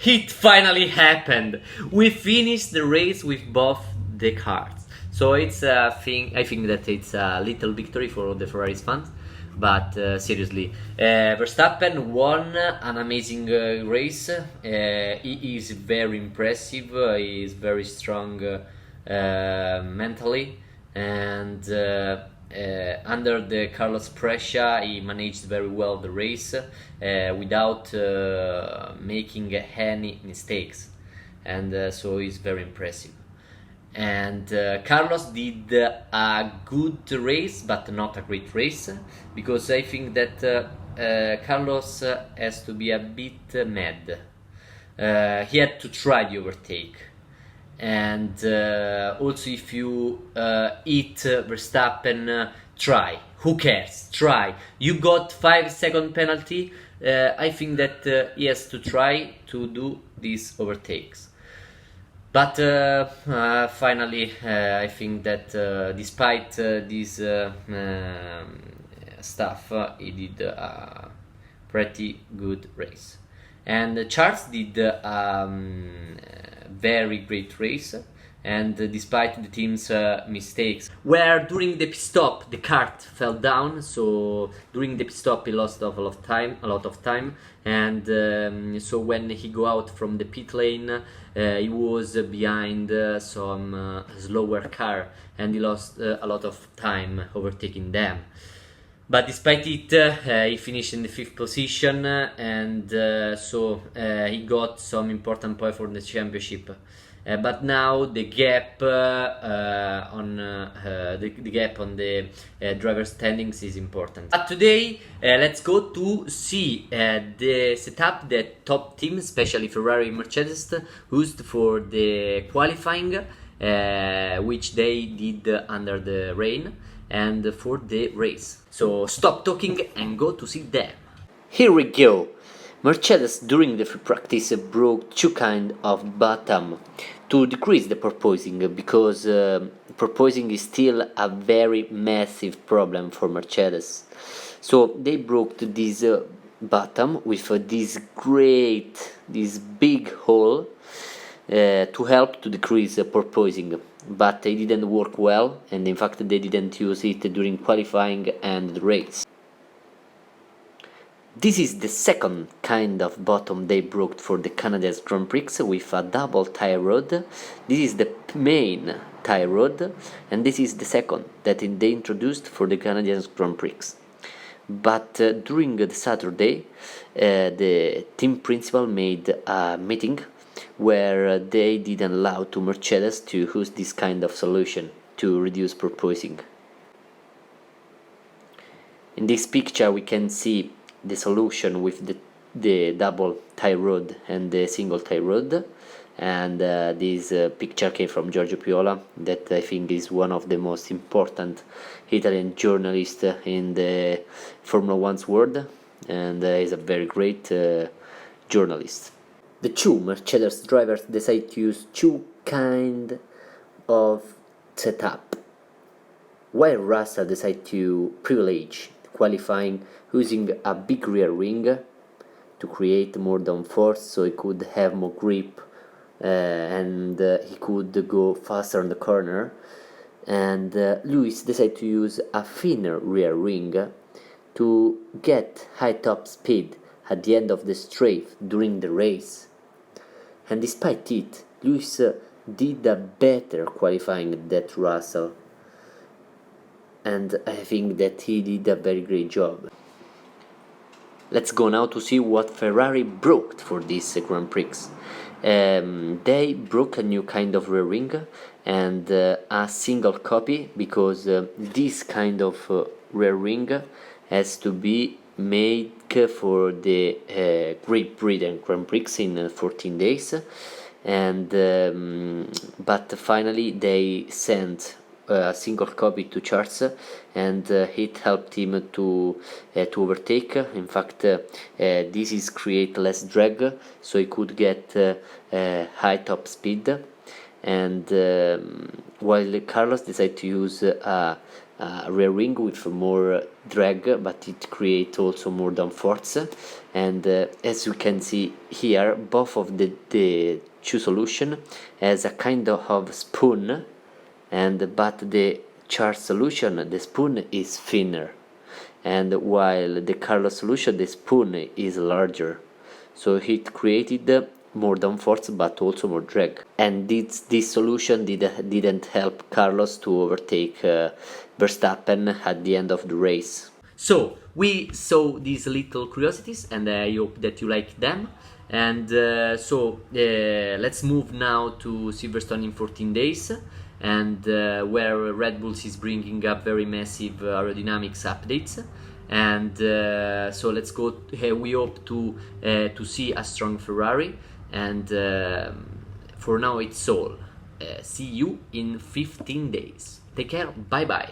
It finally happened. We finished the race with both the cars. So it's a thing. I think that it's a little victory for the Ferraris fans. But seriously, Verstappen won an amazing race. He is very impressive. He is very strong mentally, and under the Carlos pressure, he managed very well the race without making any mistakes, and so he's very impressive. And Carlos did a good race, but not a great race, because I think that Carlos has to be a bit mad. He had to try the overtake, and also if you hit Verstappen, try. Who cares? Try. You got 5 second penalty. I think that he has to try to do these overtakes. But finally, I think that despite this stuff, he did a pretty good race. And Charles did a very great race, and despite the team's mistakes, where during the pit stop the kart fell down, so during the pit stop he lost a lot of time, and so when he go out from the pit lane, he was behind some slower car, and he lost a lot of time overtaking them. But despite it, he finished in the 5th position, and so he got some important points for the championship. But now the gap on the driver standings is important. But today, let's go to see the setup that top teams, especially Ferrari and Mercedes, used for the qualifying, which they did under the rain, and for the race. So stop talking and go to see them. Here we go. Mercedes during the free practice broke two kind of bottom to decrease the porpoising, because porpoising is still a very massive problem for Mercedes. So they broke this bottom with this big hole to help to decrease porpoising, but it didn't work well, and in fact they didn't use it during qualifying and the race. This is the second kind of bottom they broke for the Canadian Grand Prix with a double tie rod. This is the main tie rod, and this is the second that they introduced for the Canadian Grand Prix. But during the Saturday, the team principal made a meeting where they didn't allow to Mercedes to use this kind of solution to reduce porpoising. In this picture we can see the solution with the double tie rod and the single tie rod, and this picture came from Giorgio Piola, that I think is one of the most important Italian journalists in the Formula One's world, and is a very great journalist. The two Mercedes drivers decided to use two kind of setup, while Russell decided to privilege qualifying using a big rear wing to create more downforce, so he could have more grip and he could go faster on the corner. And Lewis decided to use a thinner rear wing to get high top speed at the end of the straight during the race. And despite it, Lewis did a better qualifying than Russell, and I think that he did a very great job. Let's go now to see what Ferrari broke for this Grand Prix. They broke a new kind of rear wing and a single copy, because this kind of rear wing has to be made for the Great Britain Grand Prix in 14 days, and but finally they sent a single copy to Charles, and it helped him to overtake. In fact, this is create less drag, so he could get high top speed. And while Carlos decided to use a rear wing with more drag, but it creates also more downforce. And as you can see here, both of the two solution has a kind of spoon, but the charged solution, the spoon is thinner, and while the Carlos solution, the spoon is larger, so it created more downforce but also more drag. And this solution didn't help Carlos to overtake Verstappen at the end of the race. So we saw these little curiosities, and I hope that you like them. And let's move now to Silverstone in 14 days, and where Red Bulls is bringing up very massive aerodynamics updates. And so let's go. We hope to see a strong Ferrari. And for now, it's all. See you in 15 days. Take care. Bye bye.